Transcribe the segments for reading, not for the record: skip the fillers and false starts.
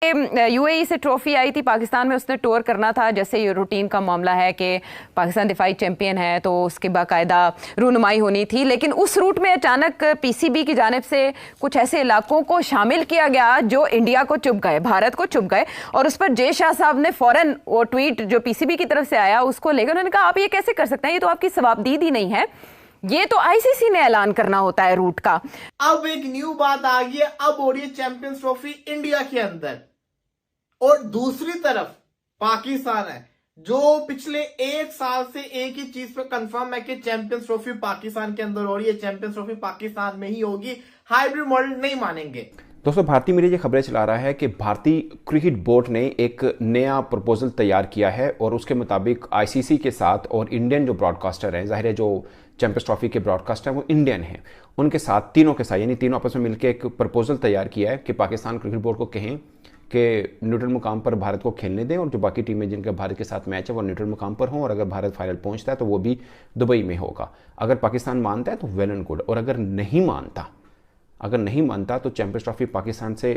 UAE से trophy I थी पाकिस्तान में, उसने टूर करना था। जैसे ये रूटीन का मामला है कि पाकिस्तान दिफाई चैंपियन है तो उसकी बाकायदा रूनुमाई होनी थी, लेकिन उस रूट में अचानक पीसीबी की जानिब से कुछ ऐसे इलाकों को शामिल किया गया जो इंडिया को चुभ गए, भारत को चुभ गए। और उस पर जय शाह साहब ने फौरन वो ट्वीट जो पीसीबी की तरफ से आया उसको लेकर उन्होंने कहा आप ये कैसे कर सकते हैं, ये तो आपकी सवाबदीदी नहीं है, ये तो आईसीसी ने ऐलान करना होता है रूट का। अब एक न्यू बात आ गई है, अब हो रही है चैंपियंस ट्रॉफी इंडिया के अंदर, और दूसरी तरफ पाकिस्तान है जो पिछले एक साल से एक ही चीज पे कंफर्म है कि चैंपियंस ट्रॉफी पाकिस्तान के अंदर हो रही है, चैंपियंस ट्रॉफी पाकिस्तान में ही होगी, हाइब्रिड मॉडल नहीं मानेंगे। दोस्तों, भारतीय मीडिया ये खबरें चला रहा है कि भारतीय क्रिकेट बोर्ड ने एक नया प्रपोजल तैयार किया है और उसके मुताबिक आईसीसी के साथ और इंडियन जो ब्रॉडकास्टर हैं, जाहिर है जो चैंपियंस ट्रॉफी के ब्रॉडकास्टर हैं वो इंडियन हैं, उनके साथ तीनों के साथ यानी तीनों आपस में मिलकर एक प्रपोजल तैयार किया है कि पाकिस्तान क्रिकेट बोर्ड को कहें कि न्यूट्रल मुकाम पर भारत को खेलने दें और जो बाकी टीमें जिनका भारत के साथ मैच है वो न्यूट्रल मुकाम पर हों, और अगर भारत फाइनल पहुंचता है तो वो भी दुबई में होगा। अगर पाकिस्तान मानता है तो वेल एंड गुड, और अगर नहीं मानता तो चैंपियंस ट्रॉफी पाकिस्तान से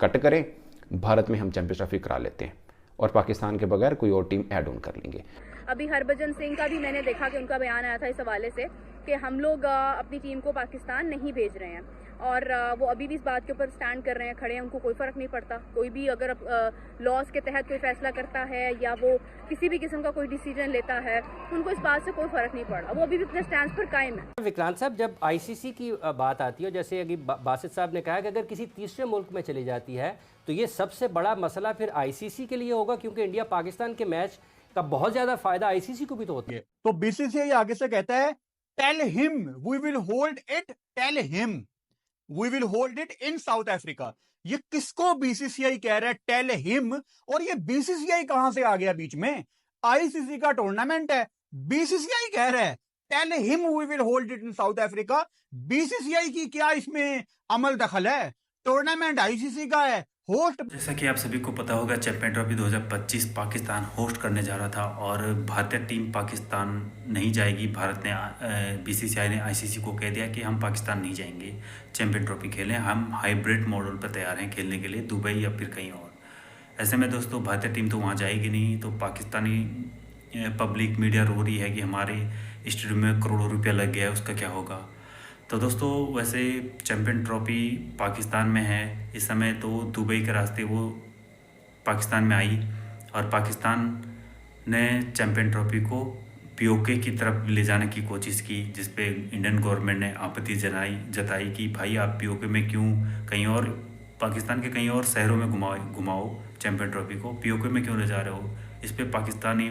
कट करें, भारत में हम चैंपियंस ट्रॉफी करा लेते हैं और पाकिस्तान के बगैर कोई और टीम ऐड ऑन कर लेंगे। अभी हरभजन सिंह का भी मैंने देखा कि उनका बयान आया था इस हवाले से कि हम लोग अपनी टीम को पाकिस्तान नहीं भेज रहे हैं, और वो अभी भी इस बात के ऊपर स्टैंड कर रहे हैं, खड़े हैं, उनको कोई फ़र्क नहीं पड़ता। कोई भी अगर लॉस के तहत कोई फैसला करता है या वो किसी भी किस्म का कोई डिसीजन लेता है, उनको इस बात से कोई फ़र्क नहीं पड़ा, वो अभी भी अपने स्टैंड पर कायम है। विक्रांत साहब, जब आईसीसी की बात आती है, जैसे अभी बासित साहब ने कहा कि अगर किसी तीसरे मुल्क में चली जाती है तो ये सबसे बड़ा मसला फिर आईसीसी के लिए होगा, क्योंकि इंडिया पाकिस्तान के मैच का बहुत ज्यादा फायदा आईसीसी को भी तो होता है। तो बीसीसीआई आगे से कहता है tell him we will hold it, tell him we will hold it in South Africa. ये किसको बीसीसीआई कह रहा है टेल हिम? और ये बीसीसीआई कहां से आ गया बीच में? आईसीसी का टूर्नामेंट है, बीसीसीआई कह रहा है tell him we will hold it in South Africa. BCCI की क्या इसमें अमल दखल है? टूर्नामेंट आईसीसी का है, होस्ट। जैसा कि आप सभी को पता होगा, चैंपियन ट्रॉफी 2025 पाकिस्तान होस्ट करने जा रहा था और भारतीय टीम पाकिस्तान नहीं जाएगी। भारत ने बीसीसीआई ने आईसीसी को कह दिया कि हम पाकिस्तान नहीं जाएंगे चैंपियन ट्रॉफी खेलें, हम हाइब्रिड मॉडल पर तैयार हैं खेलने के लिए, दुबई या फिर कहीं और। ऐसे में दोस्तों भारतीय टीम तो वहाँ जाएगी नहीं, तो पाकिस्तानी पब्लिक मीडिया रो रही है कि हमारे स्टेडियम में करोड़ों रुपया लग गया है, उसका क्या होगा। तो दोस्तों वैसे चैंपियन ट्रॉफी पाकिस्तान में है इस समय, तो दुबई के रास्ते वो पाकिस्तान में आई और पाकिस्तान ने चैंपियन ट्रॉफी को पीओके की तरफ ले जाने की कोशिश की, जिस पे इंडियन गवर्नमेंट ने आपत्ति जताई कि भाई आप पीओके में क्यों, कहीं और पाकिस्तान के कहीं और शहरों में घुमाओ चैंपियन ट्रॉफी को, पीओके में क्यों ले जा रहे हो। इस पर पाकिस्तानी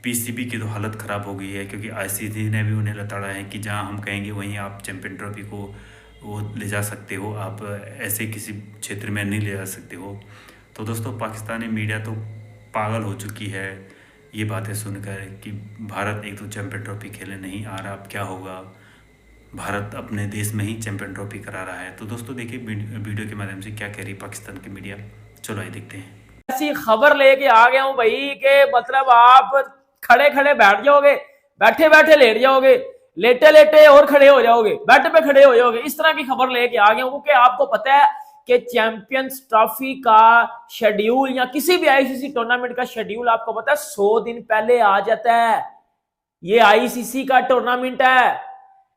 पीसीबी की तो हालत ख़राब हो गई है, क्योंकि आईसीसी ने भी उन्हें लताड़ा है कि जहां हम कहेंगे वहीं आप चैंपियन ट्रॉफी को वो ले जा सकते हो, आप ऐसे किसी क्षेत्र में नहीं ले जा सकते हो। तो दोस्तों पाकिस्तानी मीडिया तो पागल हो चुकी है ये बातें सुनकर कि भारत एक तो चैंपियन ट्रॉफी खेले नहीं आ रहा, अब क्या होगा, भारत अपने देश में ही चैंपियन ट्रॉफी करा रहा है। तो दोस्तों देखिए वीडियो के माध्यम से क्या कह रही पाकिस्तान की मीडिया, चलो आइए देखते हैं। ऐसी खबर लेके आ गया हूं भाई के मतलब आप खड़े खड़े बैठ जाओगे, बैठे बैठे लेट जाओगे, लेटे लेटे और खड़े हो जाओगे, बेड पे खड़े हो जाओगे, इस तरह की खबर लेके आ गया हूं। क्योंकि आपको पता है कि चैंपियंस ट्रॉफी का शेड्यूल या किसी भी आईसीसी टूर्नामेंट का शेड्यूल आपको पता है 100 दिन पहले आ जाता है। ये आईसीसी का टूर्नामेंट है,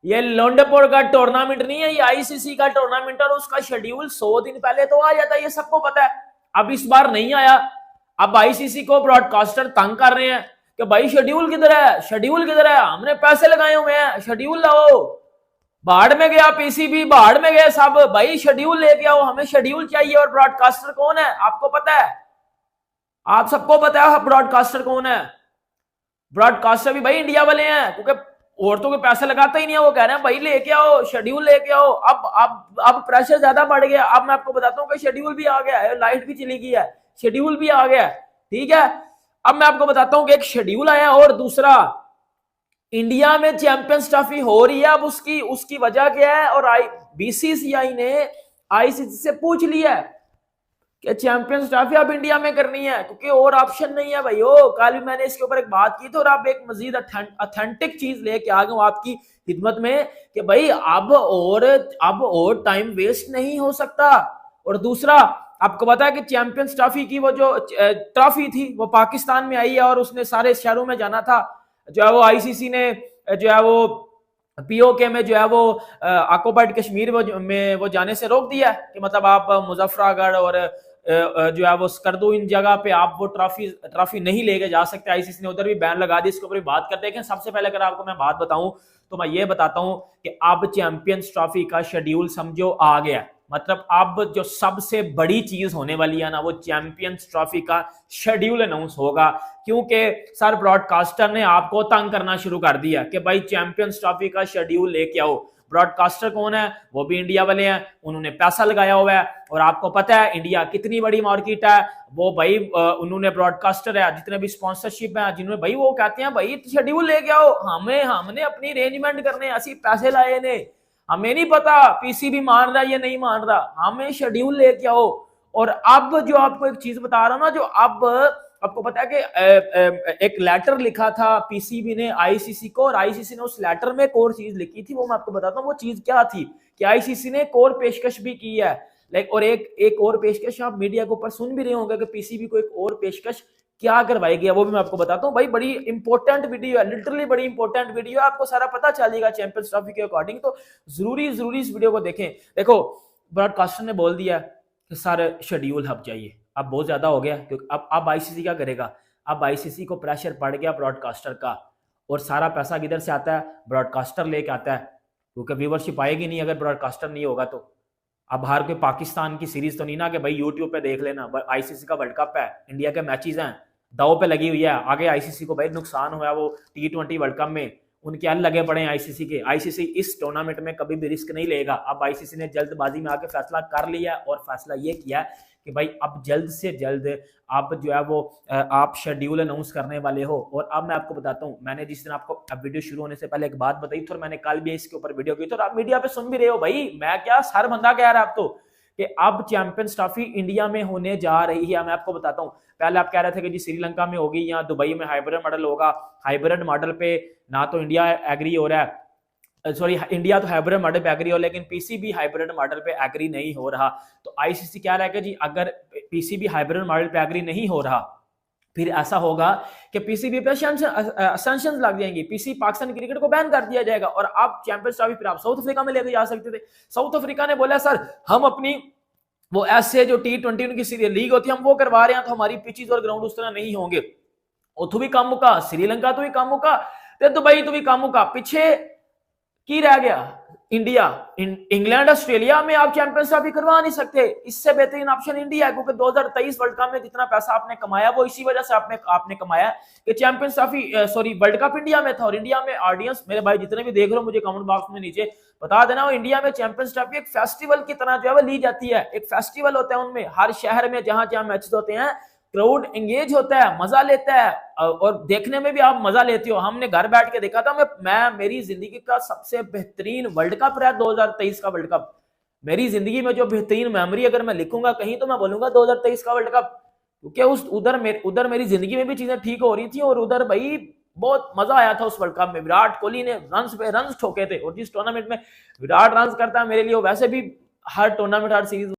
ये लोंडेपुर का टूर्नामेंट नहीं है, ये आईसीसी का टूर्नामेंट, और उसका शेड्यूल 100 दिन पहले तो आ जाता है, ये सबको पता है। अब इस बार नहीं आया, अब आईसीसी को ब्रॉडकास्टर तंग कर रहे हैं कि भाई शेड्यूल किधर है, शेड्यूल किधर है, हमने पैसे लगाए हुए हैं, शेड्यूल लाओ। बाढ़ में गया पीसीबी, बाढ़ में गए सब, भाई शेड्यूल लेके आओ, हमें शेड्यूल चाहिए। और ब्रॉडकास्टर कौन है आपको पता है, आप सबको पता है ब्रॉडकास्टर कौन है। ब्रॉडकास्टर भी भाई इंडिया वाले हैं, क्योंकि औरतों के पैसे लगाते ही नहीं है, वो कह रहे हैं भाई लेके आओ, शेड्यूल लेके आओ। अब प्रेशर ज्यादा बढ़ गया। अब मैं आपको बताता हूँ कि शेड्यूल भी आ गया है, लाइट भी चली गई है, शेड्यूल भी आ गया है, ठीक है। अब मैं आपको बताता हूं कि एक शेड्यूल आया और दूसरा इंडिया में चैंपियंस ट्रॉफी हो रही है। अब उसकी वजह क्या है, और बीसीसीआई ने आईसीसी से पूछ लिया कि चैंपियंस ट्रॉफी अब इंडिया में करनी है, क्योंकि और ऑप्शन नहीं है भाई। कल भी मैंने इसके ऊपर एक बात की थी, और आप एक मजीद ऑथेंटिक चीज लेके आ गए हूं आपकी खिदमत में कि भाई अब और टाइम वेस्ट नहीं हो सकता। और दूसरा आपको पता है कि चैंपियंस ट्रॉफी की वो जो ट्रॉफी थी वो पाकिस्तान में आई है और उसने सारे शहरों में जाना था। जो है वो आईसीसी ने जो है वो पीओके में जो है वो ऑक्युपाइड कश्मीर में वो जाने से रोक दिया है कि मतलब आप मुजफ्फरागढ़ और जो है वो स्कर्दू इन जगह पे आप वो ट्रॉफी नहीं लेके जा सकते। आईसीसी ने उधर भी बैन लगा दी। इसके ऊपर बात करते हैं। सबसे पहले अगर आपको मैं बात बताऊं तो मैं ये बताता हूं कि अब चैंपियंस ट्रॉफी का शेड्यूल समझो आ गया। मतलब अब जो सबसे बड़ी चीज होने वाली है ना वो चैंपियंस ट्रॉफी का शेड्यूल अनाउंस होगा, क्योंकि सर ब्रॉडकास्टर ने आपको तंग करना शुरू कर दिया कि भाई चैंपियंस ट्रॉफी का शेड्यूल लेके आओ। ब्रॉडकास्टर कौन है? वो भी इंडिया वाले हैं, उन्होंने पैसा लगाया हुआ है और आपको पता है इंडिया कितनी बड़ी मार्केट है। वो भाई उन्होंने ब्रॉडकास्टर है, जितने भी स्पॉन्सरशिप है, जिन्होंने भाई वो कहते हैं भाई शेड्यूल लेके आओ, हमने अपनी अरेंजमेंट करने ऐसी पैसे लाए ने, हमें नहीं पता पीसीबी मान रहा है या नहीं मान रहा, हमें शेड्यूल लेके आओ। और अब जो आपको एक चीज बता रहा हूं ना, जो अब आपको पता है कि एक लेटर लिखा था पीसीबी ने आईसीसी को, और आईसीसी ने उस लेटर में एक और चीज लिखी थी, वो मैं आपको बताता हूँ वो चीज क्या थी। कि आईसीसी ने एक और पेशकश भी की है, लाइक, और एक और पेशकश आप मीडिया के ऊपर सुन भी रहे होंगे कि पीसीबी को एक और पेशकश क्या करवाई गया, वो भी मैं आपको बताता हूँ। भाई बड़ी इंपॉर्टेंट वीडियो है, लिटरली बड़ी इंपॉर्टेंट वीडियो है, आपको सारा पता चलेगा चैंपियंस ट्रॉफी के अकॉर्डिंग। तो जरूरी इस वीडियो को देखें। देखो ब्रॉडकास्टर ने बोल दिया कि सारे शेड्यूल हब चाहिए, अब बहुत ज्यादा हो गया, क्योंकि अब आईसीसी क्या करेगा? अब आईसीसी को प्रेशर पड़ गया ब्रॉडकास्टर का, और सारा पैसा किधर से आता है? ब्रॉडकास्टर लेके आता है, क्योंकि व्यूवरशिप आएगी नहीं अगर ब्रॉडकास्टर नहीं होगा। तो अब बाहर के पाकिस्तान की सीरीज तो नहीं ना कि भाई यूट्यूब पे देख लेना, आईसीसी का वर्ल्ड कप है, इंडिया के मैचेस हैं, दाव पे लगी हुई है, आगे आईसीसी को भाई नुकसान हुआ वो T20 वर्ल्ड कप में, उनके हल लगे पड़े हैं आईसीसी के। आईसीसी इस टूर्नामेंट में कभी भी रिस्क नहीं लेगा। अब आईसीसी ने जल्दबाजी में आके फैसला कर लिया और फैसला ये किया कि भाई अब जल्द से जल्द आप जो है वो आप शेड्यूल अनाउंस करने वाले हो। और अब मैं आपको बताता हूँ, मैंने जिस दिन आपको अब वीडियो शुरू होने से पहले एक बात बताई थी और मैंने कल भी इसके ऊपर वीडियो की थी और आप मीडिया पे सुन भी रहे हो, भाई मैं क्या हर बंदा कह रहा है आप तो कि अब चैंपियंस ट्रॉफी इंडिया में होने जा रही है। मैं आपको बताता हूँ, पहले आप कह रहे थे कि जी श्रीलंका में होगी या दुबई में हाइब्रिड मॉडल होगा। हाइब्रिड मॉडल पे ना तो इंडिया एग्री हो रहा है, सॉरी इंडिया तो हाइब्रिड मॉडल पे एग्री हो, लेकिन पीसीबी हाइब्रिड मॉडल पे एग्री नहीं हो रहा। तो आईसीसी कह रहा है कि जी अगर पीसीबी हाइब्रिड मॉडल पे एग्री नहीं हो रहा फिर ऐसा होगा कि पीसीबी पे सैंक्शंस लग जाएंगी, पीसी पाकिस्तान क्रिकेट को बैन कर दिया जाएगा और आप चैंपियंस ट्रॉफी फिर आप साउथ अफ्रीका में लेके जा सकते थे। साउथ अफ्रीका ने बोला सर हम अपनी वो ऐसे जो T20 उनकी लीग होती है हम वो करवा रहे हैं, तो हमारी पिचेस और ग्राउंड उस तरह नहीं होंगे। उतो भी कम मुका, श्रीलंका तो भी कम मुका, दुबई तो भी कम मुका, पीछे की रह गया इंडिया। इंग्लैंड ऑस्ट्रेलिया में आप चैंपियंस ट्रॉफी करवा नहीं सकते। इससे बेहतरीन ऑप्शन इंडिया है, क्योंकि 2023 वर्ल्ड कप में जितना पैसा आपने कमाया वो इसी वजह से आपने कमाया कि champions trophy sorry world cup India में था। और इंडिया में ऑडियंस, मेरे भाई जितने भी देख रहे हो मुझे कमेंट बॉक्स में नीचे बता देना, वो इंडिया में चैंपियंस ट्रॉफी एक फेस्टिवल की तरह जो है वो ली जाती है। एक फेस्टिवल होता है, उनमें हर शहर में जहां जहां मैचेस होते हैं क्राउड एंगेज होता है, मजा लेता है और देखने में भी आप मजा लेते हो। हमने घर बैठ के देखा था, मैं मेरी जिंदगी का सबसे बेहतरीन वर्ल्ड कप रहा 2023 का वर्ल्ड कप। मेरी जिंदगी में जो बेहतरीन मेमोरी अगर मैं लिखूंगा कहीं तो मैं बोलूंगा 2023 का वर्ल्ड कप, क्योंकि उधर मेरी जिंदगी में भी चीजें ठीक हो रही थी और उधर भाई बहुत मजा आया था उस वर्ल्ड कप में। विराट कोहली ने रन्स पे रन्स ठोके थे और जिस टूर्नामेंट में विराट रन्स करता है मेरे लिए वो वैसे भी हर टूर्नामेंट हर सीरीज